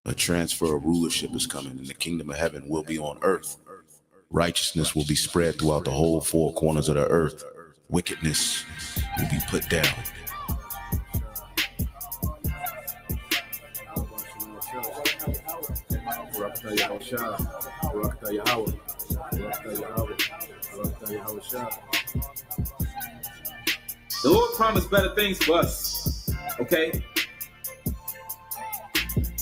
A transfer of rulership is coming, and the kingdom of heaven will be on earth. Righteousness will be spread throughout the whole four corners of the earth. Wickedness will be put down. The Lord promised better things for us, okay?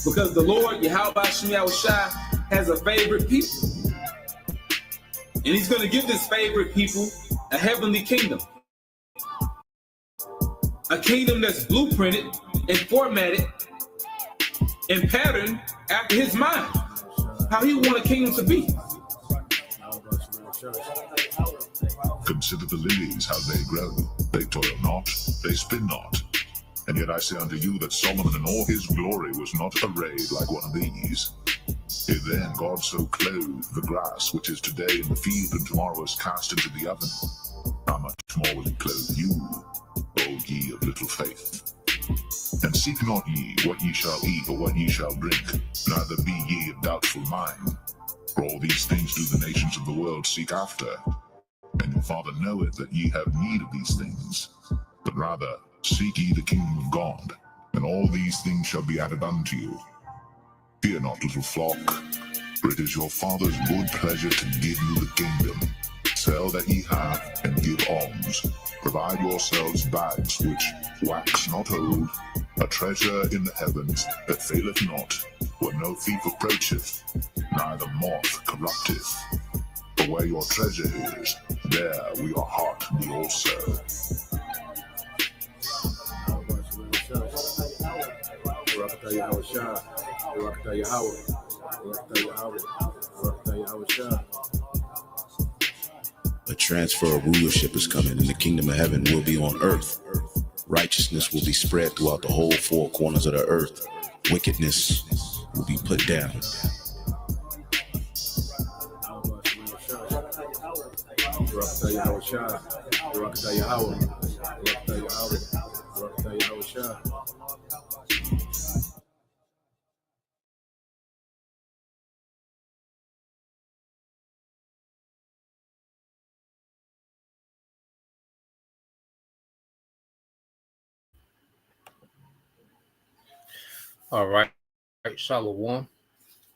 Because the Lord, Yahweh Hashem Yahushua, has a favorite people. And he's going to give this favorite people a heavenly kingdom. A kingdom that's blueprinted and formatted and patterned after his mind. How he want a kingdom to be. Consider the lilies, how they grow. They toil not, they spin not. And yet I say unto you that Solomon in all his glory was not arrayed like one of these. If then God so clothed the grass which is today in the field and tomorrow is cast into the oven, how much more will he clothe you, O ye of little faith? And seek not ye what ye shall eat or what ye shall drink, neither be ye of doubtful mind. For all these things do the nations of the world seek after. And your Father knoweth that ye have need of these things. But rather seek ye the kingdom of God, and all these things shall be added unto you. Fear not, little flock, for it is your Father's good pleasure to give you the kingdom. Sell that ye have, and give alms. Provide yourselves bags which wax not old, a treasure in the heavens that faileth not, where no thief approacheth, neither moth corrupteth. For where your treasure is, there will your heart be also. A transfer of rulership is coming, and the kingdom of heaven will be on earth. Righteousness will be spread throughout the whole four corners of the earth. Wickedness will be put down. All right, Shalom.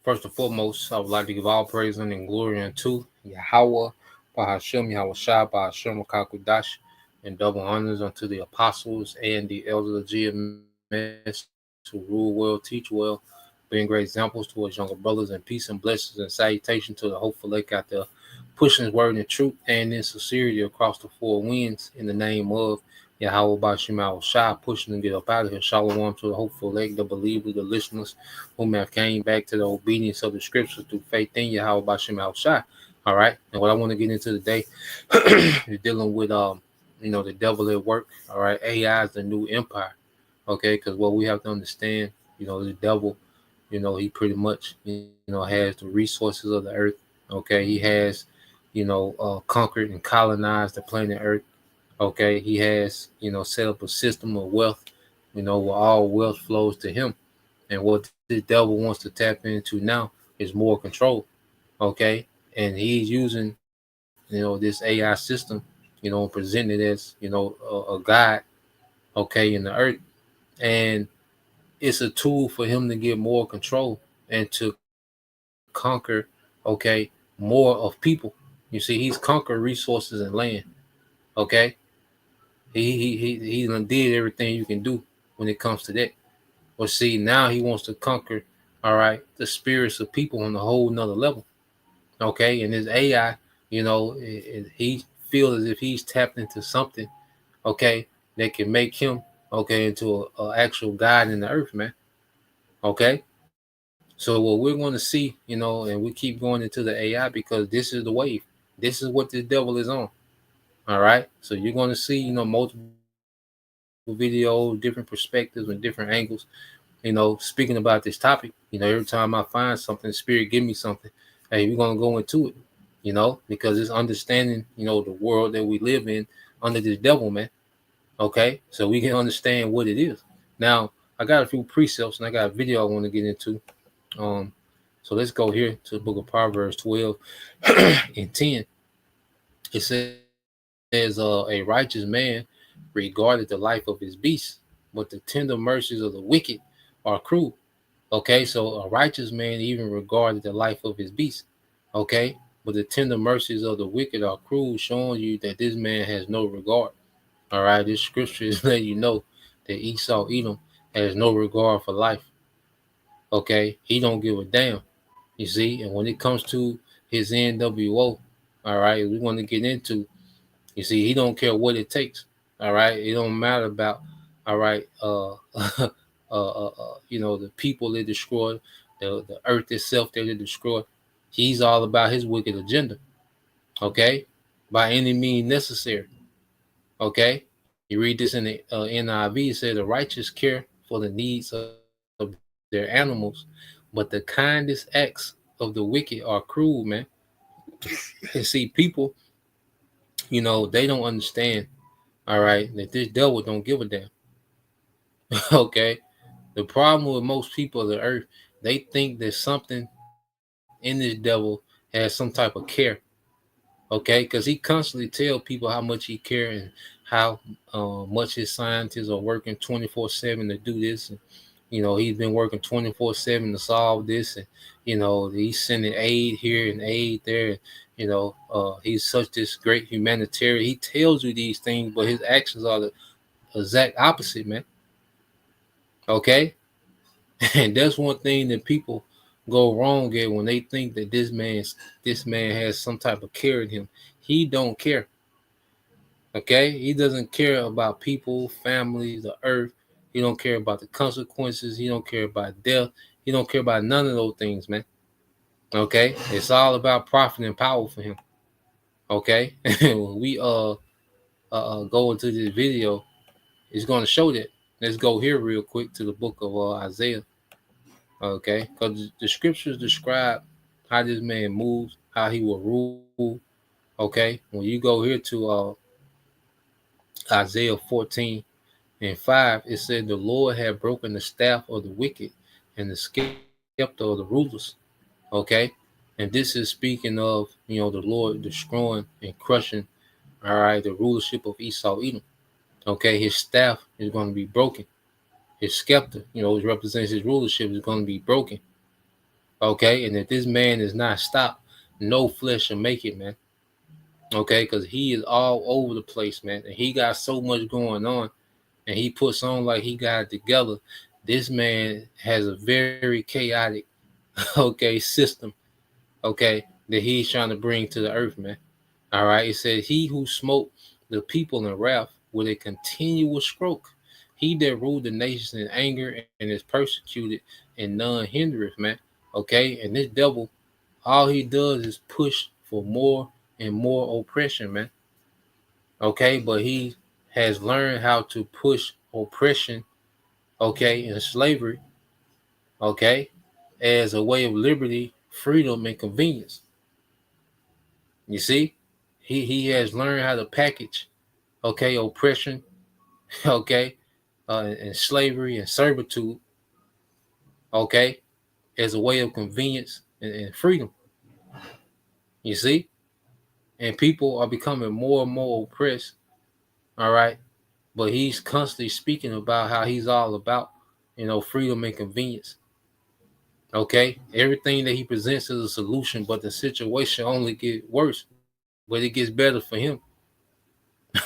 First and foremost, I would like to give all praise and glory unto Yahweh, Bahashem, Yahushua, Bahashem, Kakudash, and double honors unto the apostles and the elders of GMS who rule well, teach well, being great examples to us younger brothers, and peace and blessings and salutation to the hopeful lake out there, pushing his word in truth and in sincerity across the four winds in the name of Yahweh Bashim Yahushua, pushing to get up out of here. Shalom to the hopeful elect, the believers, the listeners whom have came back to the obedience of the scriptures through faith in Yahweh Bashim Yahushua. All right, and what I want to get into today is dealing with the devil at work. All right, AI is the new empire. Okay, because what we have to understand, the devil, he pretty much has the resources of the earth. Okay, he has conquered and colonized the planet Earth. Okay, he has, set up a system of wealth, where all wealth flows to him. And what the devil wants to tap into now is more control. Okay, and he's using, this AI system, presenting it as, a God, okay, in the earth. And it's a tool for him to get more control and to conquer, okay, more of people. You see, he's conquered resources and land. Okay. He did everything you can do when it comes to that. But see, now he wants to conquer, all right, the spirits of people on a whole nother level. Okay, and his AI, he feels as if he's tapped into something, okay, that can make him, okay, into a actual God in the earth, man. Okay, so what we're going to see, and we keep going into the AI because this is the wave. This is what the devil is on. All right, so you're going to see, multiple videos, different perspectives and different angles, speaking about this topic. Every time I find something, Spirit give me something, hey, we're going to go into it, because it's understanding, the world that we live in under this devil, man. Okay, so we can understand what it is. Now, I got a few precepts and I got a video I want to get into, So let's go here to the book of Proverbs 12 and 10. It says, a righteous man regardeth the life of his beast, but the tender mercies of the wicked are cruel. Okay, so a righteous man even regarded the life of his beast. Okay, but the tender mercies of the wicked are cruel, showing you that this man has no regard. All right, this scripture is letting you know that Esau Edom has no regard for life. Okay, he don't give a damn. You see, and when it comes to his NWO, all right, we want to get into. You see, he don't care what it takes. All right, it don't matter about. All right, the people they destroy, the earth itself that they destroy. He's all about his wicked agenda. Okay, by any means necessary. Okay, you read this in the NIV. It says the righteous care for the needs of their animals, but the kindest acts of the wicked are cruel, man. And see, people, they don't understand. All right, that this devil don't give a damn. Okay, the problem with most people of the earth, they think there's something in this devil has some type of care. Okay, because he constantly tell people how much he care and how much his scientists are working 24/7 to do this. And, he's been working 24/7 to solve this, and he's sending aid here and aid there. He's such this great humanitarian. He tells you these things, but his actions are the exact opposite, man. Okay, and that's one thing that people go wrong at when they think that this man has some type of care in him. He don't care. Okay, he doesn't care about people, family, the earth. He don't care about the consequences. He don't care about death. He don't care about none of those things, man. Okay, it's all about profit and power for him. Okay, when we go into this video, it's going to show that. Let's go here real quick to the book of Isaiah. Okay, because the scriptures describe how this man moves, how he will rule. Okay, when you go here to Isaiah 14 and 5, it said the Lord had broken the staff of the wicked and the scepter of the rulers. Okay, and this is speaking of the Lord destroying and crushing, all right, the rulership of Esau Edom. Okay, his staff is going to be broken. His scepter, which represents his rulership, is going to be broken. Okay, and if this man is not stopped, no flesh shall make it, man. Okay, because he is all over the place, man, and he got so much going on, and he puts on like he got it together. This man has a very chaotic, okay, system, okay, that he's trying to bring to the earth, man. All right, it says, he who smote the people in wrath with a continual stroke, he that ruled the nations in anger and is persecuted, and none hindereth, man. Okay, and this devil, all he does is push for more and more oppression, man. Okay, but he has learned how to push oppression, okay, and slavery, okay, as a way of liberty, freedom, and convenience. You see, he has learned how to package, okay, oppression, okay, and slavery and servitude, okay, as a way of convenience and freedom. You see, and people are becoming more and more oppressed. All right, but he's constantly speaking about how he's all about, freedom and convenience. Okay, everything that he presents is a solution, but the situation only gets worse, but it gets better for him.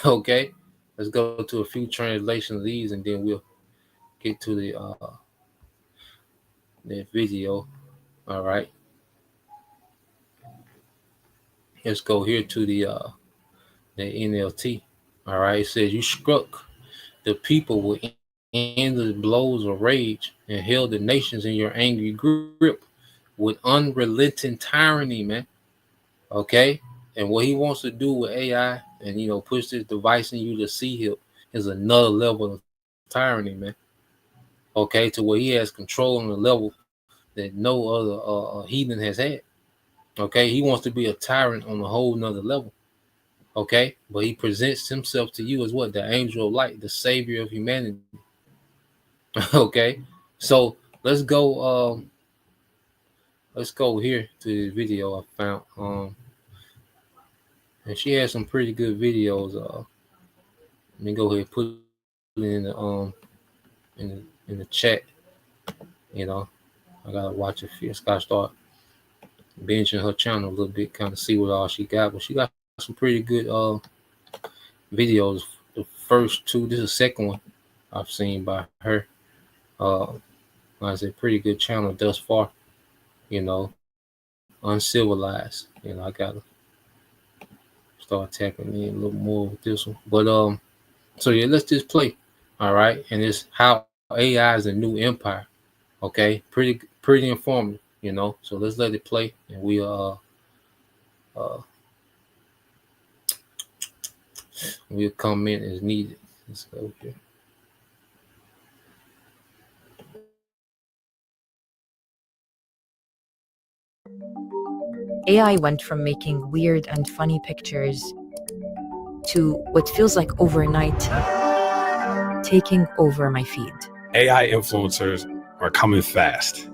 Okay, let's go to a few translations of these, and then we'll get to the video. All right, let's go here to the NLT. All right, it says, you struck the people with endless blows of rage and held the nations in your angry grip with unrelenting tyranny, man. Okay, and what he wants to do with AI and push this device in you to see him is another level of tyranny, man. Okay, to where he has control on a level that no other heathen has had. Okay, he wants to be a tyrant on a whole nother level. Okay, but he presents himself to you as what? The angel of light, the savior of humanity. Okay, so let's go let's go here to the video I found. And she has some pretty good videos. Let me go ahead and put it in the chat. You know, I gotta watch it. I gotta start binging her channel a little bit, kind of see what all she got. But she got some pretty good videos. The first two, this is the second one I've seen by her. Like I said, pretty good channel thus far. You know, uncivilized. You know, I gotta start tapping in a little more with this one. But so yeah, let's just play. All right, and it's how AI is a new empire. Okay, pretty informative, you know. So let's let it play, and we'll comment as needed. Let's go here. AI went from making weird and funny pictures to what feels like overnight taking over my feed. AI influencers are coming fast.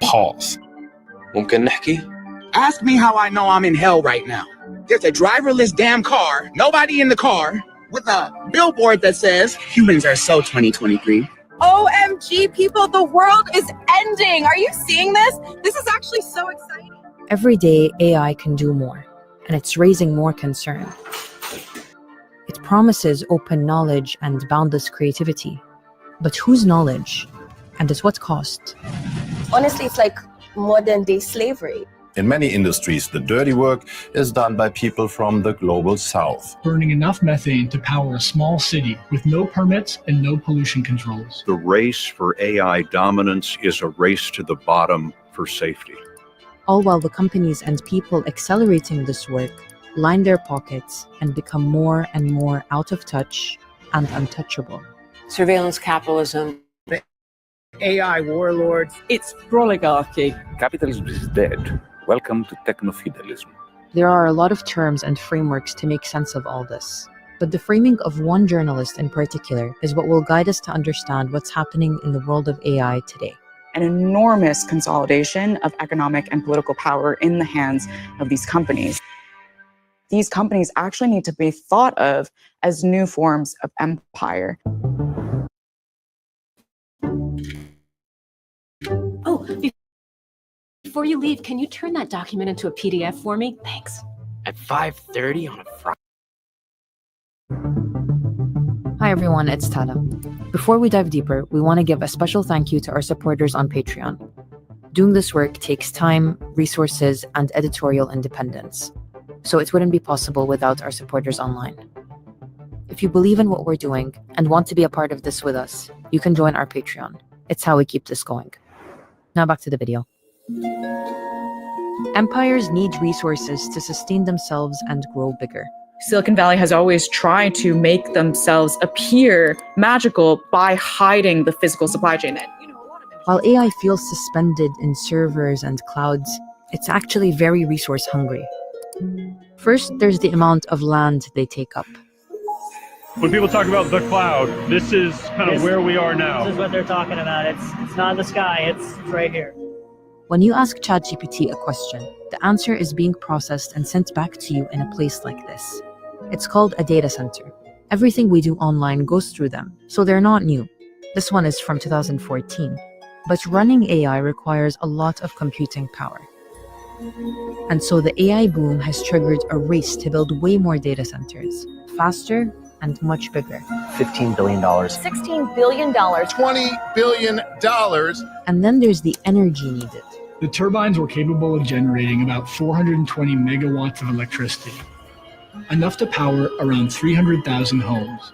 Pause. ممكن نحكي؟ Ask me how I know I'm in hell right now. There's a driverless damn car, nobody in the car, with a billboard that says, humans are so 2023. OMG, people, the world is ending. Are you seeing this? This is actually so exciting. Every day, AI can do more, and it's raising more concern. It promises open knowledge and boundless creativity. But whose knowledge? And at what cost? Honestly, it's like modern day slavery. In many industries, the dirty work is done by people from the global south. Burning enough methane to power a small city with no permits and no pollution controls. The race for AI dominance is a race to the bottom for safety. All while the companies and people accelerating this work line their pockets and become more and more out of touch and untouchable. Surveillance capitalism. The AI warlords. It's oligarchy. Capitalism is dead. Welcome to techno-feudalism. There are a lot of terms and frameworks to make sense of all this. But the framing of one journalist in particular is what will guide us to understand what's happening in the world of AI today. An enormous consolidation of economic and political power in the hands of these companies. These companies actually need to be thought of as new forms of empire. Oh, before you leave, can you turn that document into a PDF for me? Thanks. At 5:30 on a Friday. Hi everyone, it's Tala. Before we dive deeper, we want to give a special thank you to our supporters on Patreon. Doing this work takes time, resources, and editorial independence, so it wouldn't be possible without our supporters online. If you believe in what we're doing and want to be a part of this with us, you can join our Patreon. It's how we keep this going. Now back to the video. Empires need resources to sustain themselves and grow bigger. Silicon Valley has always tried to make themselves appear magical by hiding the physical supply chain. While AI feels suspended in servers and clouds, it's actually very resource hungry. First, there's the amount of land they take up. When people talk about the cloud, this is kind of where we are now. This is what they're talking about. It's not in the sky, it's right here. When you ask ChatGPT a question, the answer is being processed and sent back to you in a place like this. It's called a data center. Everything we do online goes through them, so they're not new. This one is from 2014. But running AI requires a lot of computing power. And so the AI boom has triggered a race to build way more data centers, faster and much bigger. $15 billion. $16 billion. $20 billion. And then there's the energy needed. The turbines were capable of generating about 420 megawatts of electricity, enough to power around 300,000 homes.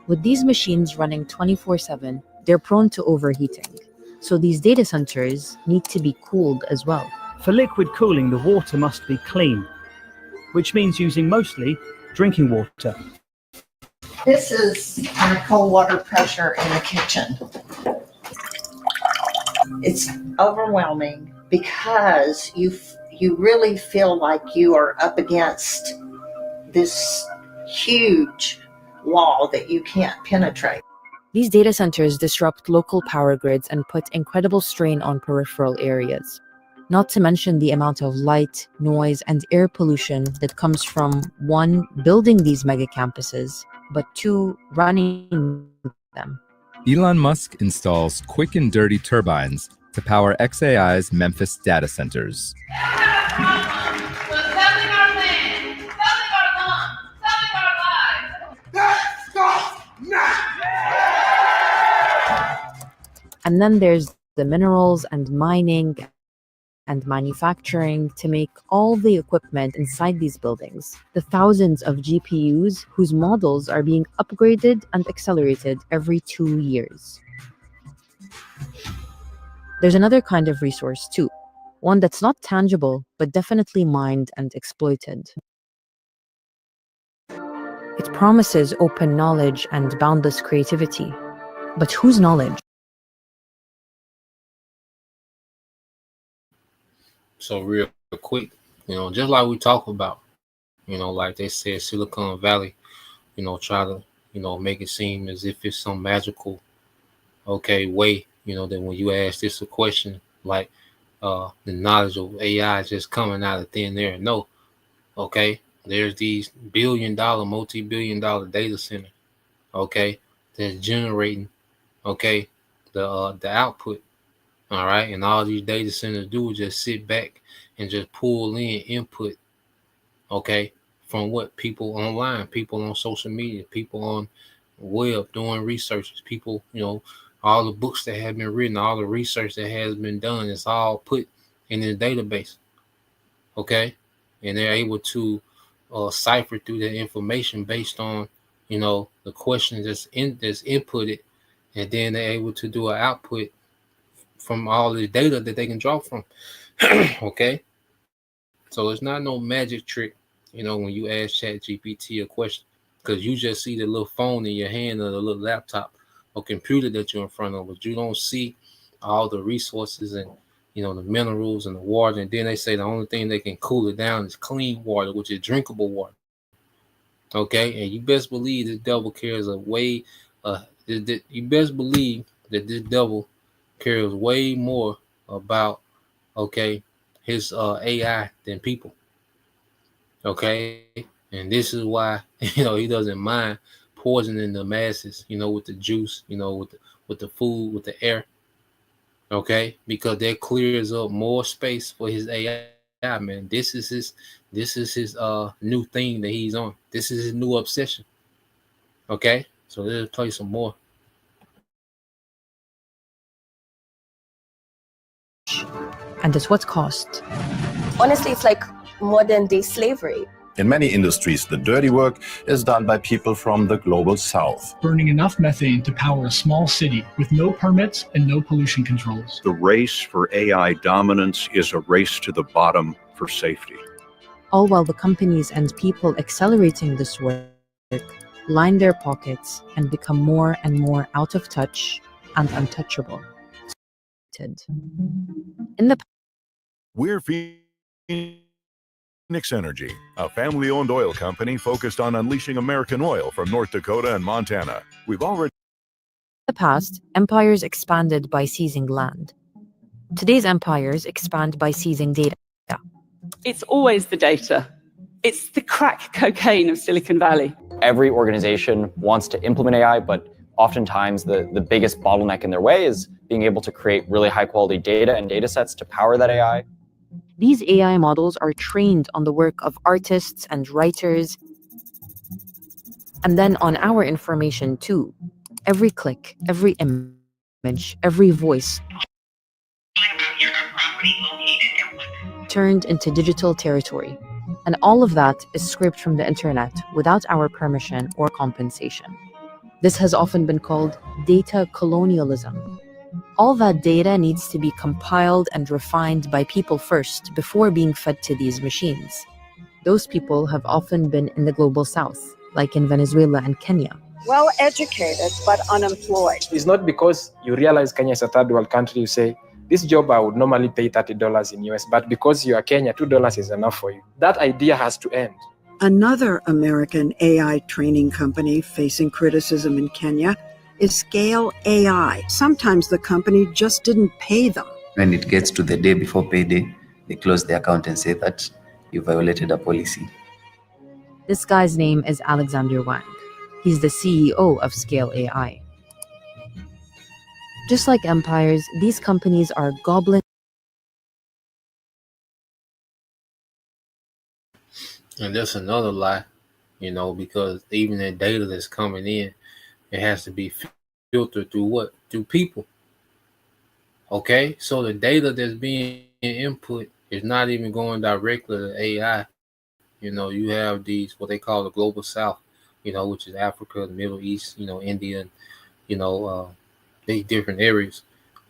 With these machines running 24/7, they're prone to overheating. So these data centers need to be cooled as well. For liquid cooling, the water must be clean, which means using mostly drinking water. This is our cold water pressure in the kitchen. It's overwhelming because you really feel like you are up against this huge wall that you can't penetrate. These data centers disrupt local power grids and put incredible strain on peripheral areas. Not to mention the amount of light, noise, and air pollution that comes from 1, building these mega campuses, but 2, running them. Elon Musk installs quick and dirty turbines to power xAI's Memphis data centers. And then there's the minerals and mining and manufacturing to make all the equipment inside these buildings. The thousands of GPUs whose models are being upgraded and accelerated every 2 years. There's another kind of resource too, one that's not tangible, but definitely mined and exploited. It promises open knowledge and boundless creativity. But whose knowledge? So real quick, just like we talk about, like they said, Silicon Valley, try to, make it seem as if it's some magical, way, that when you ask this a question, like the knowledge of AI just coming out of thin air. No, there's these billion-dollar, multi-billion-dollar data center, that's generating, the output. All right, and all these data centers do is just sit back and just pull in input, from what people online, people on social media, people on web doing research, people, all the books that have been written, all the research that has been done, it's all put in the database, and they're able to cipher through that information based on, the questions that's inputted, and then they're able to do an output from all the data that they can draw from. So it's not no magic trick, when you ask ChatGPT a question, because you just see the little phone in your hand or the little laptop or computer that you're in front of, but you don't see all the resources and, the minerals and the water. And then they say the only thing that can cool it down is clean water, which is drinkable water. And you best believe this devil cares you best believe that this devil cares way more about his AI than people. And this is why he doesn't mind poisoning the masses, with the juice, with the food, with the air. Because that clears up more space for his AI, man. This is his new thing that he's on. This is his new obsession. So let's play some more. And at what cost? Honestly, it's like modern day slavery. In many industries, the dirty work is done by people from the global south. Burning enough methane to power a small city with no permits and no pollution controls. The race for AI dominance is a race to the bottom for safety. All while the companies and people accelerating this work line their pockets and become more and more out of touch and untouchable. We're Phoenix Energy, a family-owned oil company focused on unleashing American oil from North Dakota and Montana. We've already... In the past, empires expanded by seizing land. Today's empires expand by seizing data. It's always the data. It's the crack cocaine of Silicon Valley. Every organization wants to implement AI, but oftentimes the biggest bottleneck in their way is being able to create really high quality data and data sets to power that AI. These AI models are trained on the work of artists and writers, and then on our information too. Every click, every image, every voice turned into digital territory. And all of that is scraped from the internet without our permission or compensation. This has often been called data colonialism. All that data needs to be compiled and refined by people first before being fed to these machines. Those people have often been in the global south, like in Venezuela and Kenya. Well educated, but unemployed. It's not because you realize Kenya is a third world country, you say, this job I would normally pay $30 in US, but because you are Kenya, $2 is enough for you. That idea has to end. Another American AI training company facing criticism in Kenya is Scale AI. Sometimes the company just didn't pay them. When it gets to the day before payday, they close the account and say that you violated a policy. This guy's name is Alexander Wang. He's the CEO of Scale AI. Just like empires, these companies are gobbling. And that's another lie, because even the data that's coming in, it has to be filtered through what? Through people. Okay, so the data that's being input is not even going directly to AI. You have these, what they call the global south, which is Africa, the Middle East, India, these different areas.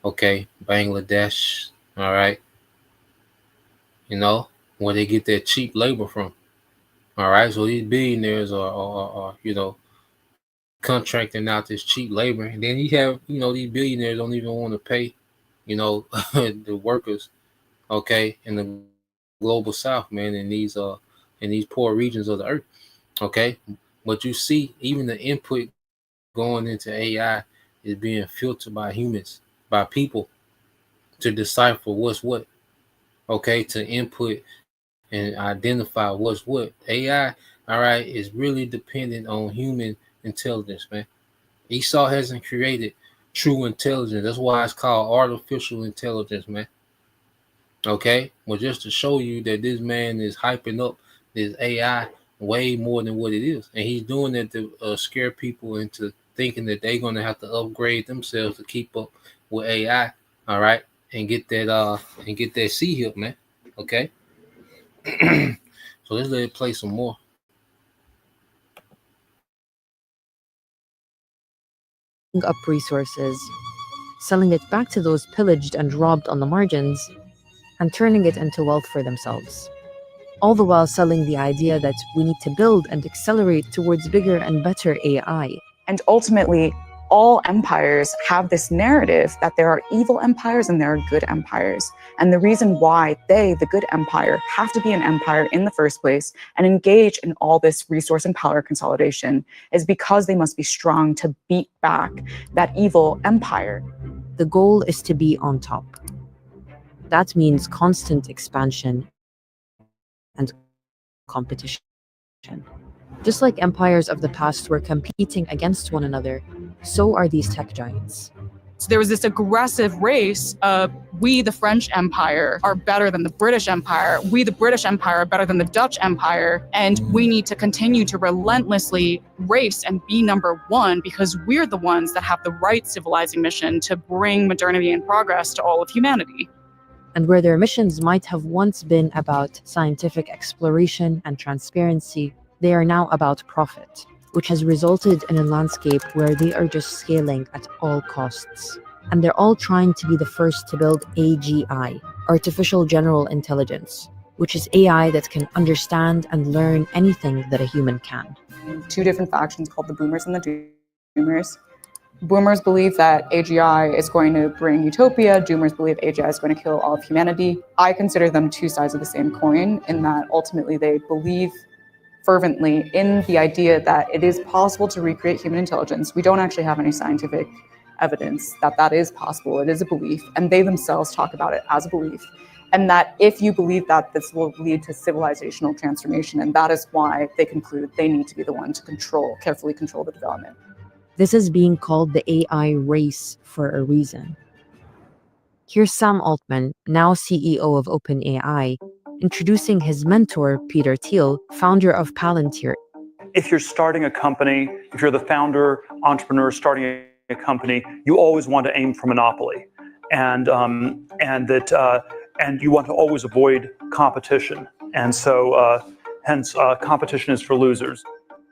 Okay, Bangladesh, all right, where they get their cheap labor from. All right, so these billionaires are contracting out this cheap labor, and then you have, these billionaires don't even want to pay, the workers, okay, in the global south, man, in these poor regions of the earth, okay. But you see, even the input going into AI is being filtered by humans, by people, to decipher what's what, okay, to input and identify what's what. AI, all right, is really dependent on human intelligence, man. Esau hasn't created true intelligence. That's why it's called artificial intelligence, man. Okay, well, just to show you that this man is hyping up this AI way more than what it is, and he's doing that to scare people into thinking that they're going to have to upgrade themselves to keep up with AI, all right, and get that C-hip, man. Okay, so let's let it play some more. Up resources, selling it back to those pillaged and robbed on the margins, and turning it into wealth for themselves. All the while selling the idea that we need to build and accelerate towards bigger and better AI. And ultimately, all empires have this narrative that there are evil empires and there are good empires. And the reason why they, the good empire, have to be an empire in the first place and engage in all this resource and power consolidation is because they must be strong to beat back that evil empire. The goal is to be on top. That means constant expansion and competition. Just like empires of the past were competing against one another, so are these tech giants. So there was this aggressive race of we, the French Empire, are better than the British Empire. We, the British Empire, are better than the Dutch Empire. And we need to continue to relentlessly race and be number one because we're the ones that have the right civilizing mission to bring modernity and progress to all of humanity. And where their missions might have once been about scientific exploration and transparency, they are now about profit, which has resulted in a landscape where they are just scaling at all costs. And they're all trying to be the first to build AGI, Artificial General Intelligence, which is AI that can understand and learn anything that a human can. Two different factions called the Boomers and the Doomers. Boomers believe that AGI is going to bring utopia. Doomers believe AGI is going to kill all of humanity. I consider them two sides of the same coin in that ultimately they believe fervently in the idea that it is possible to recreate human intelligence. We don't actually have any scientific evidence that that is possible. It is a belief, and they themselves talk about it as a belief. And that if you believe that, this will lead to civilizational transformation, and that is why they conclude they need to be the one to carefully control the development. This is being called the AI race for a reason. Here's Sam Altman, now CEO of OpenAI, introducing his mentor, Peter Thiel, founder of Palantir. If you're starting a company, if you're the founder, entrepreneur starting a company, you always want to aim for monopoly, and you want to always avoid competition. And so, hence, competition is for losers.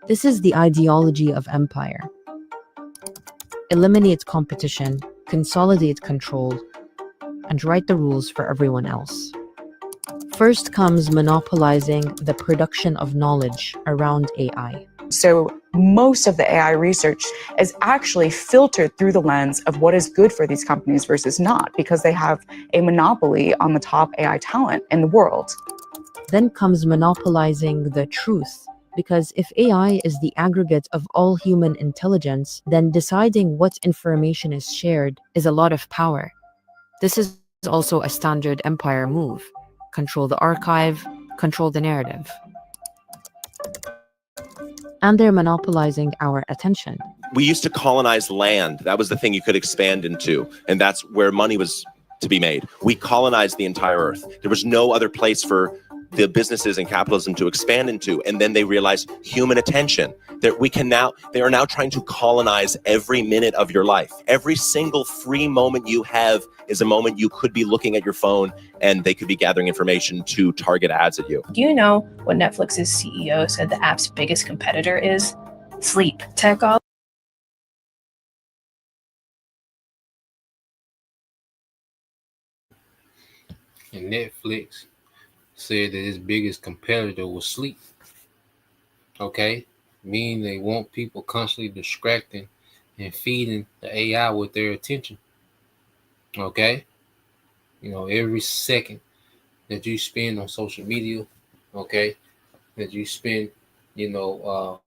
This is the ideology of empire. Eliminate competition, consolidate control, and write the rules for everyone else. First comes monopolizing the production of knowledge around AI. So most of the AI research is actually filtered through the lens of what is good for these companies versus not, because they have a monopoly on the top AI talent in the world. Then comes monopolizing the truth, because if AI is the aggregate of all human intelligence, then deciding what information is shared is a lot of power. This is also a standard empire move. control the archive, control the narrative. And they're monopolizing our attention. We used to colonize land. That was the thing you could expand into. And that's where money was to be made. We colonized the entire earth. There was no other place for the businesses and capitalism to expand into. And then they realized human attention. They are now trying to colonize every minute of your life. Every single free moment you have is a moment you could be looking at your phone and they could be gathering information to target ads at you. Do you know what Netflix's CEO said the app's biggest competitor is? Sleep. Technology. And Netflix said that its biggest competitor was sleep. Okay? Meaning they want people constantly distracting and feeding the AI with their attention. Okay? You know, every second that you spend on social media, okay, that you spend, you know,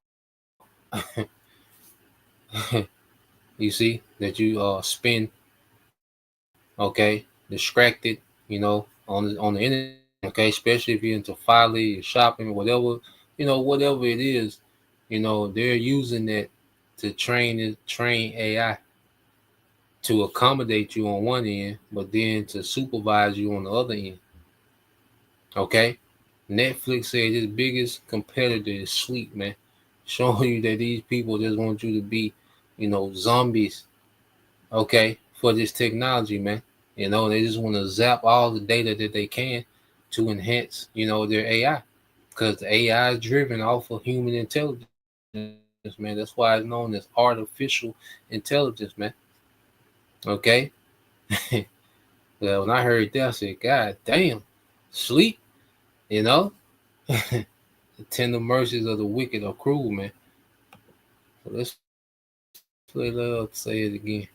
you see, that you spend, okay, distracted, you know, on the internet, okay, especially if you're into Folly, shopping, whatever, you know, whatever it is, you know, they're using that to train AI to accommodate you on one end, but then to supervise you on the other end. Okay? Netflix said its biggest competitor is sleep, man. Showing you that these people just want you to be, you know, zombies, okay, for this technology, man. You know, they just want to zap all the data that they can to enhance, you know, their AI. Because the AI is driven off of human intelligence, man. That's why it's known as artificial intelligence, man. Okay? Well, when I heard that, I said, God damn, sleep, you know? The tender mercies of the wicked are cruel, man. So let's say it again.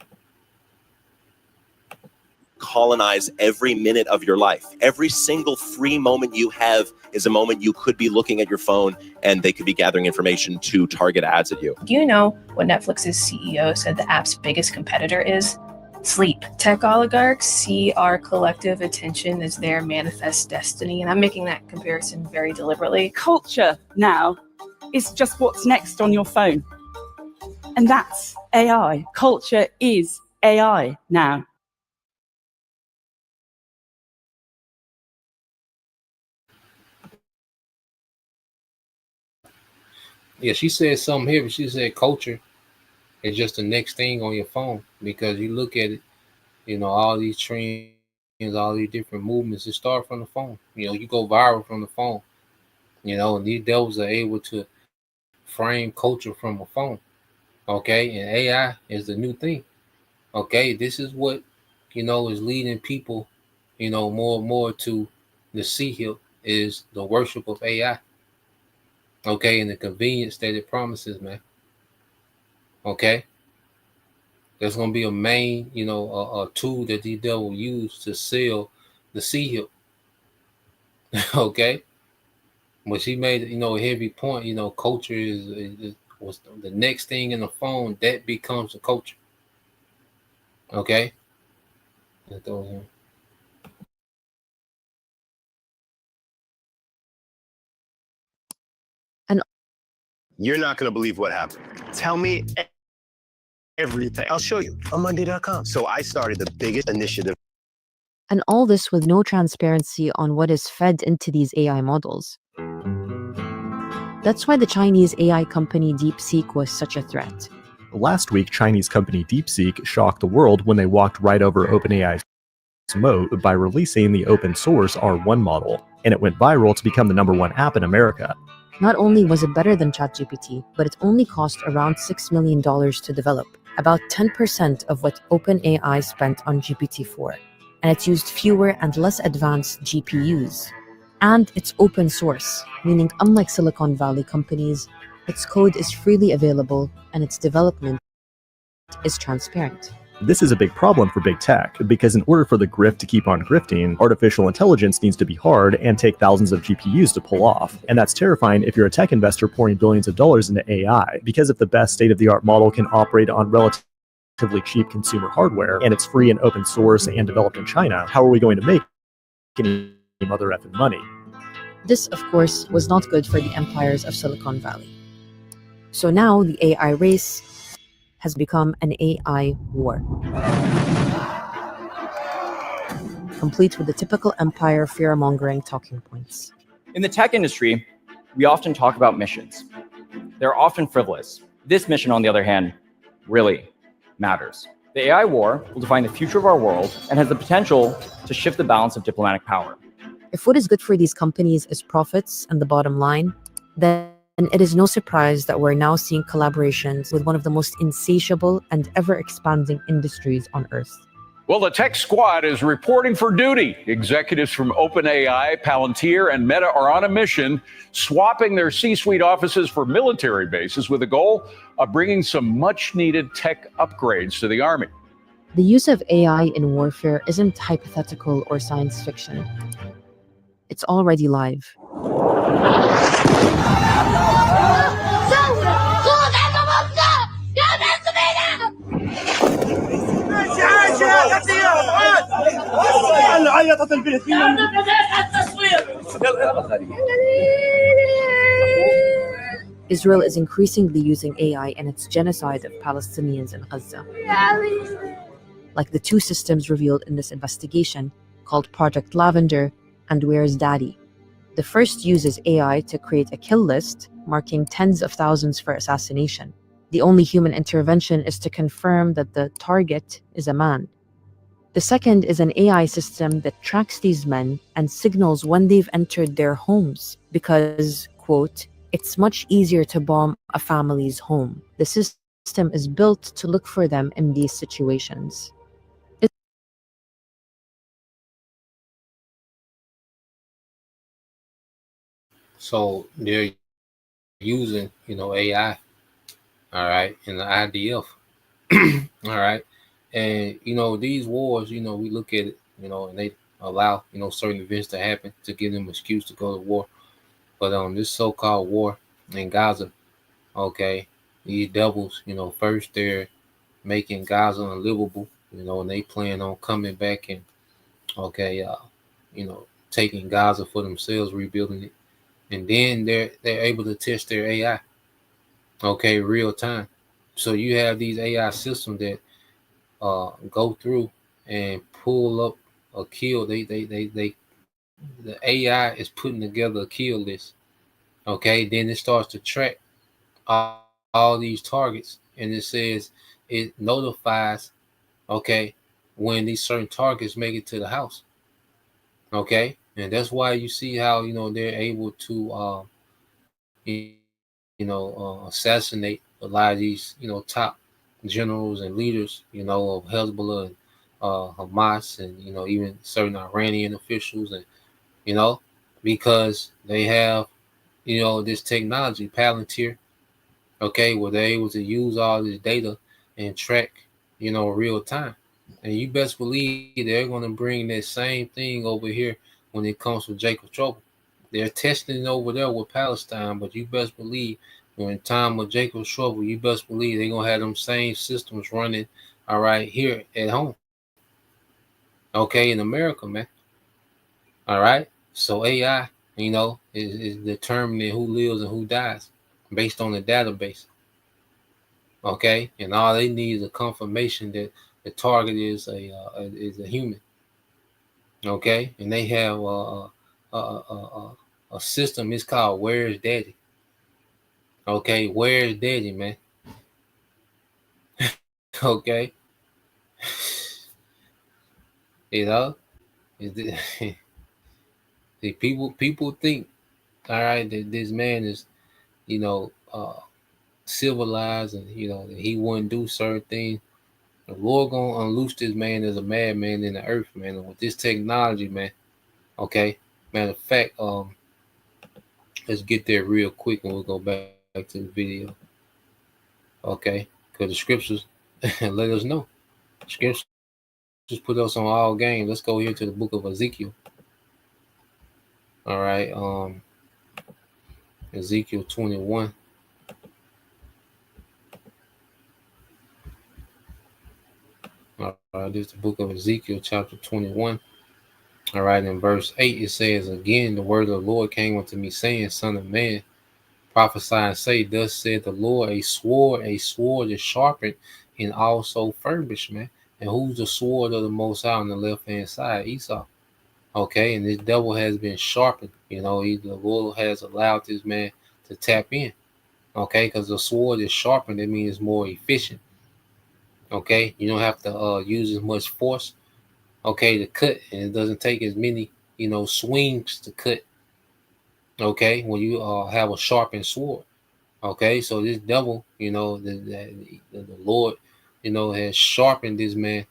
Colonize every minute of your life. Every single free moment you have is a moment you could be looking at your phone and they could be gathering information to target ads at you. Do you know what Netflix's CEO said the app's biggest competitor is? Sleep. Tech oligarchs see our collective attention as their manifest destiny, and I'm making that comparison very deliberately. Culture now is just what's next on your phone. And that's AI. Culture is AI now. Yeah, she said something here, but she said culture is just the next thing on your phone, because you look at it, you know, all these trends, all these different movements, it start from the phone. You know, you go viral from the phone, you know, and these devils are able to frame culture from a phone, okay? And AI is the new thing, okay? This is what, you know, is leading people, you know, more and more to the sea hill is the worship of AI. Okay, and the convenience that it promises, man. Okay, there's gonna be a main, you know, a tool that these devils use to sell the sea hill. Okay, but she made, you know, a heavy point. You know, culture was the next thing in the phone that becomes the culture. Okay, You're not going to believe what happened. Tell me everything. I'll show you on Monday.com. So I started the biggest initiative. And all this with no transparency on what is fed into these AI models. That's why the Chinese AI company DeepSeek was such a threat. Last week, Chinese company DeepSeek shocked the world when they walked right over OpenAI's moat by releasing the open source R1 model, and it went viral to become the #1 app in America. Not only was it better than ChatGPT, but it only cost around $6 million to develop, about 10% of what OpenAI spent on GPT-4. And it used fewer and less advanced GPUs. And it's open source, meaning unlike Silicon Valley companies, its code is freely available and its development is transparent. This is a big problem for big tech, because in order for the grift to keep on grifting, artificial intelligence needs to be hard and take thousands of GPUs to pull off. And that's terrifying if you're a tech investor pouring billions of dollars into AI, because if the best state-of-the-art model can operate on relatively cheap consumer hardware, and it's free and open source and developed in China, how are we going to make any mother effing money. This, of course, was not good for the empires of Silicon Valley. So now the AI race has become an AI war, complete with the typical empire fear-mongering talking points. In the tech industry, we often talk about missions. They're often frivolous. This mission, on the other hand, really matters. The AI war will define the future of our world and has the potential to shift the balance of diplomatic power. If what is good for these companies is profits and the bottom line, then it is no surprise that we're now seeing collaborations with one of the most insatiable and ever-expanding industries on Earth. Well, the Tech Squad is reporting for duty. Executives from OpenAI, Palantir, and Meta are on a mission, swapping their C-suite offices for military bases with the goal of bringing some much-needed tech upgrades to the Army. The use of AI in warfare isn't hypothetical or science fiction. It's already live. Israel is increasingly using AI in its genocide of Palestinians in Gaza. Like the two systems revealed in this investigation, called Project Lavender and Where's Daddy. The first uses AI to create a kill list, marking tens of thousands for assassination. The only human intervention is to confirm that the target is a man. The second is an AI system that tracks these men and signals when they've entered their homes because, quote, it's much easier to bomb a family's home. The system is built to look for them in these situations. So they're using, AI, all right, in the IDF, all right. And, these wars, we look at it, and they allow, certain events to happen to give them an excuse to go to war. But this so-called war in Gaza, okay, these devils, first they're making Gaza unlivable, and they plan on coming back and, okay, taking Gaza for themselves, rebuilding it. And then they're able to test their AI, okay, real time. So you have these AI systems that go through and pull up a kill. The AI is putting together a kill list, okay. Then it starts to track all these targets, and it says it notifies, okay, when these certain targets make it to the house, okay. And that's why you see how they're able to assassinate a lot of these top generals and leaders of Hezbollah and Hamas, and even certain Iranian officials, and because they have this technology, Palantir, okay, where they're able to use all this data and track real time. And you best believe they're going to bring that same thing over here when it comes to Jacob Trouble. They're testing it over there with Palestine, but you best believe when time of Jacob's trouble, you best believe they're going to have them same systems running, all right, here at home. Okay, in America, man. All right. So AI, is determining who lives and who dies based on the database. Okay. And all they need is a confirmation that the target is a human. Okay. And they have a system. It's called Where's Daddy. Okay, Where's Daddy, man? Okay. The people think, all right, that this man is, civilized, and that he wouldn't do certain things. The Lord gonna unloose this man as a madman in the earth, man. And with this technology, man. Okay. Matter of fact, let's get there real quick, and we'll go back to the video. Okay, because the scriptures let us know. Scriptures just put us on all game. Let's go here to the book of Ezekiel. All right, Ezekiel 21. All right, this is the book of Ezekiel, chapter 21. All right, in verse 8, it says, Again, the word of the Lord came unto me, saying, Son of man, prophesy and say, Thus said the Lord, a sword is sharpened and also furbished, man. And who's the sword of the Most High on the left hand side? Esau. Okay, and this devil has been sharpened. You know, the Lord has allowed this man to tap in. Okay, because the sword is sharpened, it means more efficient. Okay, you don't have to use as much force. Okay, to cut, and it doesn't take as many, swings to cut. Okay, when you have a sharpened sword. Okay, so this devil, the Lord, has sharpened this man.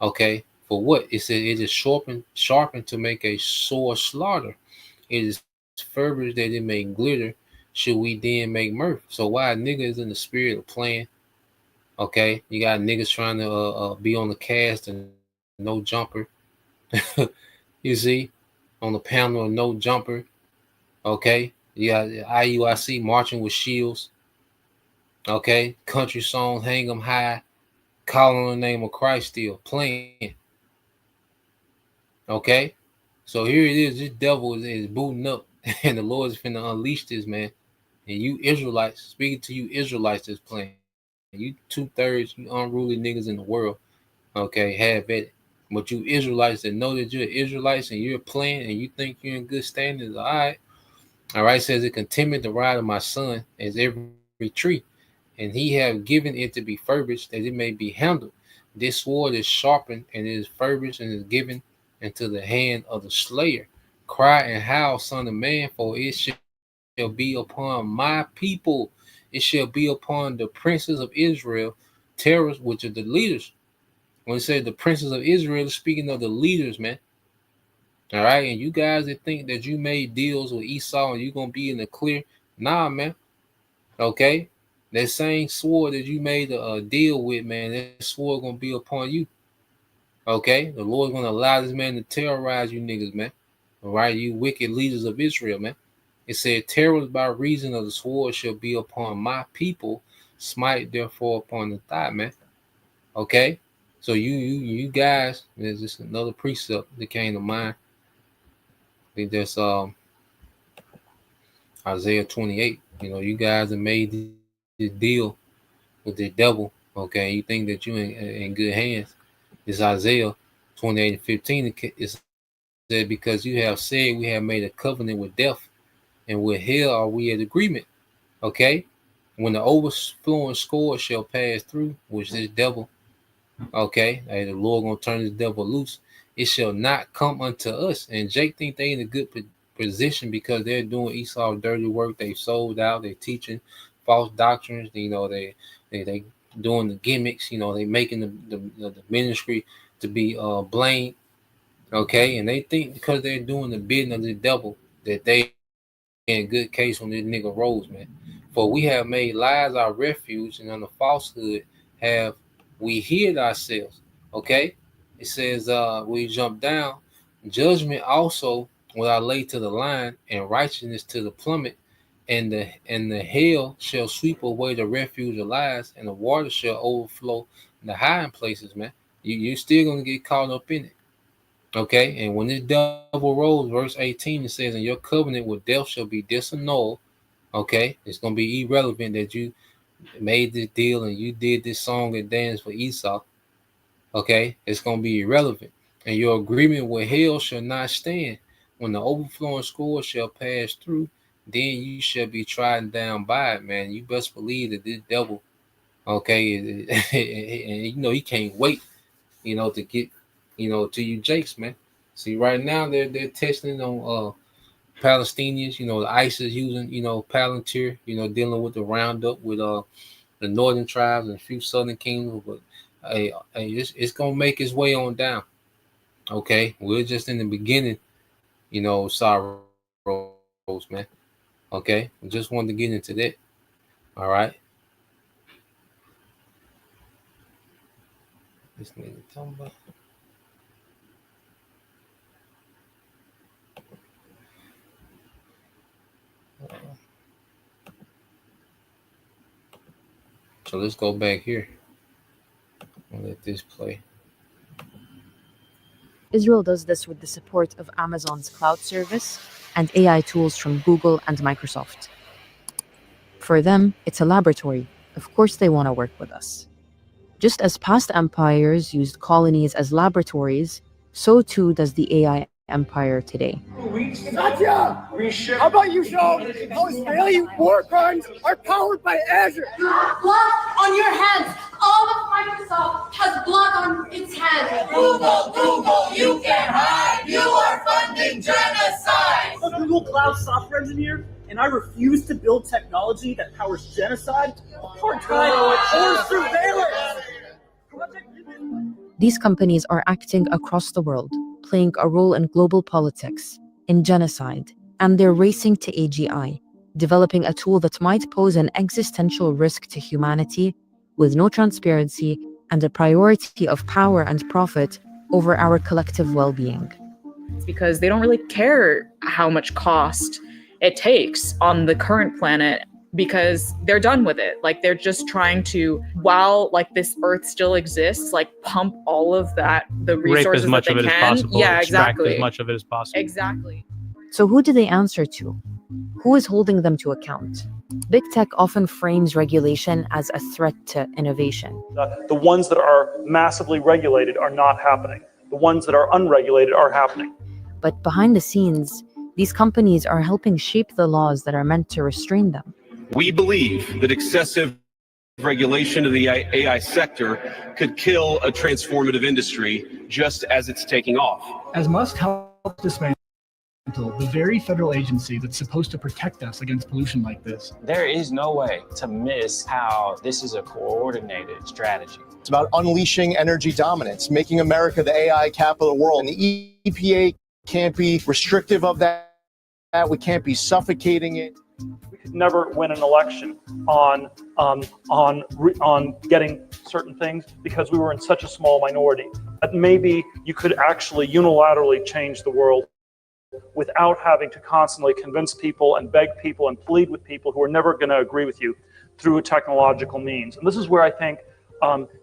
Okay, for what? It said it is sharpened to make a sore slaughter. It is furbished that it may glitter. Should we then make mirth? So why niggas in the spirit of playing? Okay, you got niggas trying to be on the cast and no jumper. You see, on the panel of no jumper. Okay, you got IUIC marching with shields. Okay, country song, hang 'em high, calling on the name of Christ, still playing. Okay, so here it is. This devil is booting up, and the Lord is finna unleash this man. And you Israelites, speaking to you Israelites, that's playing. You 2/3, you unruly niggas in the world. Okay, have it. But you Israelites that know that you're Israelites and you're playing and you think you're in good standings, all right. All right, says it contemneth the rod of my son as every tree, and he have given it to be furbished that it may be handled. This sword is sharpened and it is furbished and is given into the hand of the slayer. Cry and howl, son of man, for it shall be upon my people. It shall be upon the princes of Israel, terrors, which are the leaders. When it says the princes of Israel, speaking of the leaders, man. All right, and you guys that think that you made deals with Esau and you're gonna be in the clear, nah, man. Okay, that same sword that you made a deal with, man, that sword gonna be upon you. Okay, the Lord's gonna allow this man to terrorize you niggas, man. All right, you wicked leaders of Israel, man. It said, terrors by reason of the sword shall be upon my people, smite therefore upon the thigh, man. Okay, so you guys, there's just another precept that came to mind. I think that's Isaiah 28. You guys have made this deal with the devil. Okay, you think that you're in good hands. It's Isaiah 28:15. It said, because you have said we have made a covenant with death, and with hell are we at agreement. Okay, when the overflowing score shall pass through, which this devil, okay, hey, the Lord gonna turn this devil loose. It shall not come unto us. And Jake think they in a good position because they're doing Esau's dirty work. They sold out. They're teaching false doctrines. They doing the gimmicks. They making the ministry to be blamed. Okay, and they think because they're doing the bidding of the devil that they in good case when this nigga rose, man. For we have made lies our refuge, and on the falsehood have we hid ourselves. Okay, it says we jump down. Judgment also will I lay to the line, and righteousness to the plummet, and the hell shall sweep away the refuge of lies, and the water shall overflow the hiding places, man. You're still gonna get caught up in it. Okay, and when this devil rose, verse 18, it says, and your covenant with death shall be disannulled. Okay, it's gonna be irrelevant that you made this deal and you did this song and dance for Esau. Okay, it's gonna be irrelevant, and your agreement with hell shall not stand. When the overflowing score shall pass through, then you shall be trodden down by it, man. You best believe that this devil, okay, and he can't wait, to get, to you Jakes, man. See, right now they're testing on Palestinians, the ISIS using, Palantir, dealing with the roundup with the northern tribes and a few southern kingdoms, but it's gonna make its way on down. Okay, we're just in the beginning, sorrows, man. Okay, we just wanted to get into that. All right. This nigga talking about. So let's go back here and let this play. Israel does this with the support of Amazon's cloud service and AI tools from Google and Microsoft. For them, it's a laboratory. Of course they want to work with us. Just as past empires used colonies as laboratories, so too does the AI empire today. Satya, how about you show how Israeli war crimes are powered by Azure? You have blood on your hands. All of Microsoft has blood on its hands. Google, you can't hide. You are funding genocide. I'm a Google Cloud software engineer, and I refuse to build technology that powers genocide, apartheid, or surveillance. These companies are acting across the world, playing a role in global politics, in genocide, and they're racing to AGI, developing a tool that might pose an existential risk to humanity with no transparency and a priority of power and profit over our collective well-being. Because they don't really care how much cost it takes on the current planet, because they're done with it. Like, they're just trying to, while like this earth still exists, like pump all of that, the resources rape as much that of they it can. as possible. Yeah, extract exactly. as much of it as possible. Exactly. So who do they answer to? Who is holding them to account? Big tech often frames regulation as a threat to innovation. The ones that are massively regulated are not happening. The ones that are unregulated are happening. But behind the scenes, these companies are helping shape the laws that are meant to restrain them. We believe that excessive regulation of the AI sector could kill a transformative industry just as it's taking off. As Musk helped dismantle the very federal agency that's supposed to protect us against pollution like this. There is no way to miss how this is a coordinated strategy. It's about unleashing energy dominance, making America the AI capital of the world. And the EPA can't be restrictive of that. We can't be suffocating it. We could never win an election on getting certain things because we were in such a small minority. That maybe you could actually unilaterally change the world without having to constantly convince people and beg people and plead with people who are never going to agree with you through a technological means. And this is where I think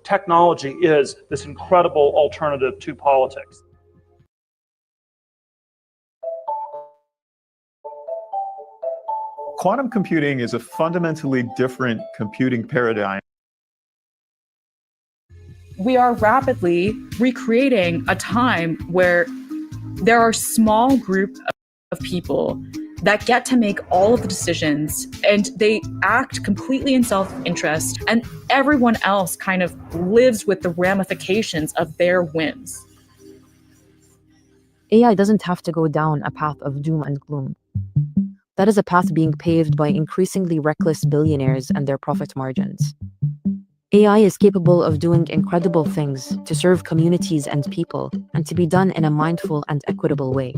technology is this incredible alternative to politics. Quantum computing is a fundamentally different computing paradigm. We are rapidly recreating a time where there are a small group of people that get to make all of the decisions, and they act completely in self-interest, and everyone else kind of lives with the ramifications of their whims. AI doesn't have to go down a path of doom and gloom. That is a path being paved by increasingly reckless billionaires and their profit margins. AI is capable of doing incredible things to serve communities and people, and to be done in a mindful and equitable way.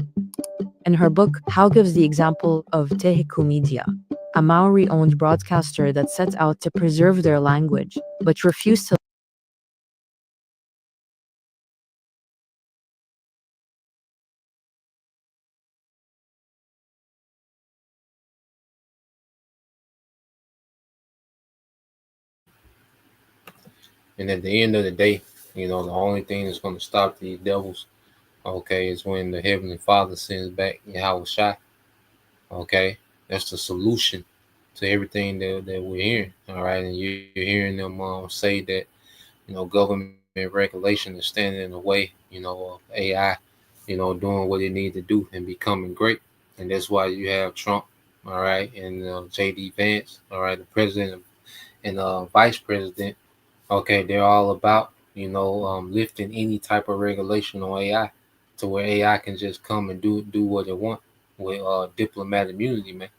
In her book, How gives the example of Te Heku Media, a Maori-owned broadcaster that set out to preserve their language, but refused to And at the end of the day, the only thing that's going to stop these devils, okay, is when the Heavenly Father sends back Yahweh Shai. Okay, that's the solution to everything that we're hearing. All right, and you're hearing them say that, government regulation is standing in the way, of AI, doing what it needs to do and becoming great. And that's why you have Trump, all right, and J.D. Vance, all right, the president and vice president. Okay, they're all about, lifting any type of regulation on AI to where AI can just come and do what they want with diplomatic immunity, man.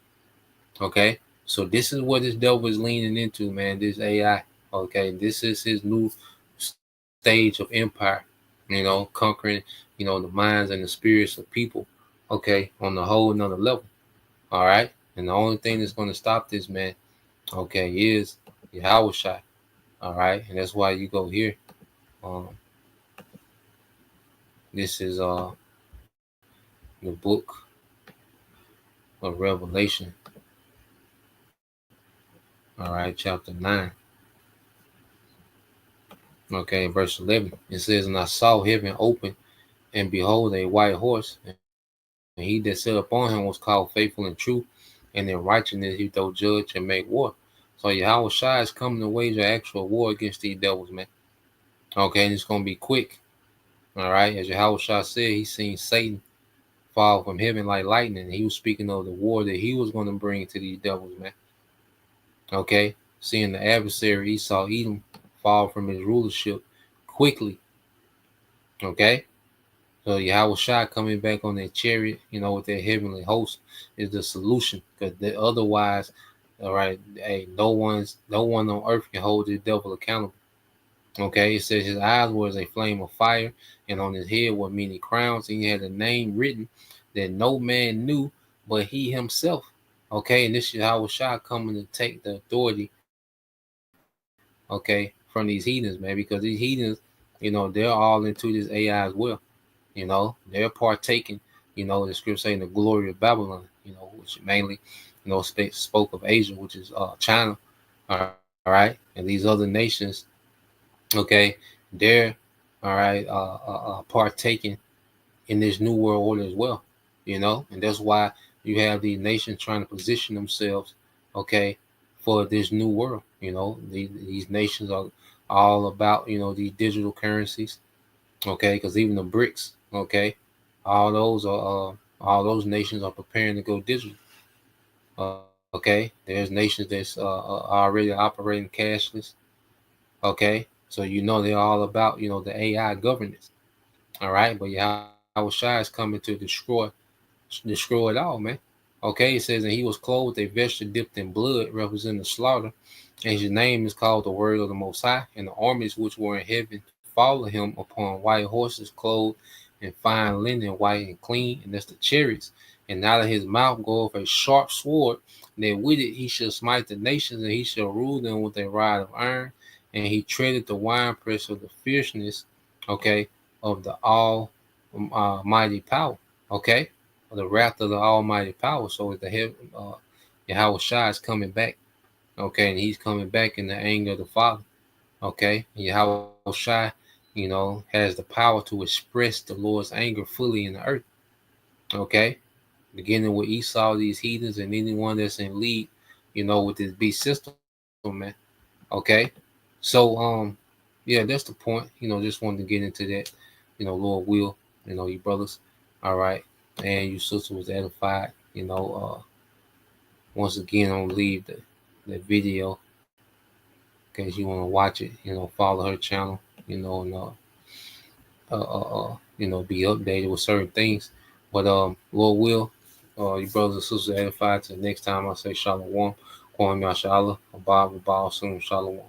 Okay, so this is what this devil is leaning into, man, this AI. Okay, this is his new stage of empire, conquering, the minds and the spirits of people, okay, on the whole another level. All right, and the only thing that's going to stop this, man, okay, is Yahweh Shai. All right, and that's why you go here. This is the book of Revelation. All right, chapter 9. Okay, verse 11. It says, "And I saw heaven open, And behold, a white horse, and he that sat upon him was called faithful and true, and in righteousness he doth judge and make war. So Yahweh Shai is coming to wage an actual war against these devils, man. Okay, and it's gonna be quick. All right, as Yahweh Shai said, he seen Satan fall from heaven like lightning. And he was speaking of the war that he was going to bring to these devils, man. Okay, seeing the adversary Esau Edom fall from his rulership quickly. Okay, so Yahweh Shai coming back on that chariot, with their heavenly host is the solution. Because otherwise, all right, hey, no one on earth can hold this devil accountable. Okay, it says his eyes were as a flame of fire, and on his head were many crowns, and he had a name written that no man knew but he himself. Okay, and this is Yahweh Shai coming to take the authority, okay, from these heathens, man, because these heathens, they're all into this AI as well. They're partaking, the scripture saying the glory of Babylon, which mainly, spoke of Asia, which is China, all right, and these other nations, okay, they're all right, partaking in this new world order as well, and that's why you have these nations trying to position themselves, okay, for this new world. These nations are all about, these digital currencies, okay, because even the BRICS, okay, all those nations are preparing to go digital. Okay, there's nations that's already operating cashless. Okay, so they're all about the AI governance. All right, but Yahweh Shai is coming to destroy it all, man. Okay, it says, and he was clothed with a vesture dipped in blood, representing the slaughter, and his name is called the Word of the Most High, and the armies which were in heaven follow him upon white horses, clothed in fine linen, white and clean, and that's the chariots. And out of his mouth goeth a sharp sword, and that with it he shall smite the nations, and he shall rule them with a rod of iron, and he treaded the winepress of the fierceness, okay, of the almighty power, okay, the wrath of the almighty power. So the heaven, Yahweh Shai is coming back, okay, and he's coming back in the anger of the Father, okay. And Yahweh Shai, has the power to express the Lord's anger fully in the earth, okay, beginning with Esau, these heathens, and anyone that's in league, with this beast system, man, okay. So yeah, that's the point. Just wanted to get into that. Lord will, you brothers, all right, and you sister was edified. Once again, I'm gonna leave the video in case you want to watch it. Follow her channel. And be updated with certain things. But Lord will, you brothers and sisters edified. Till next time, I say Shalom, Kwame Yashala, Abba, Shalom.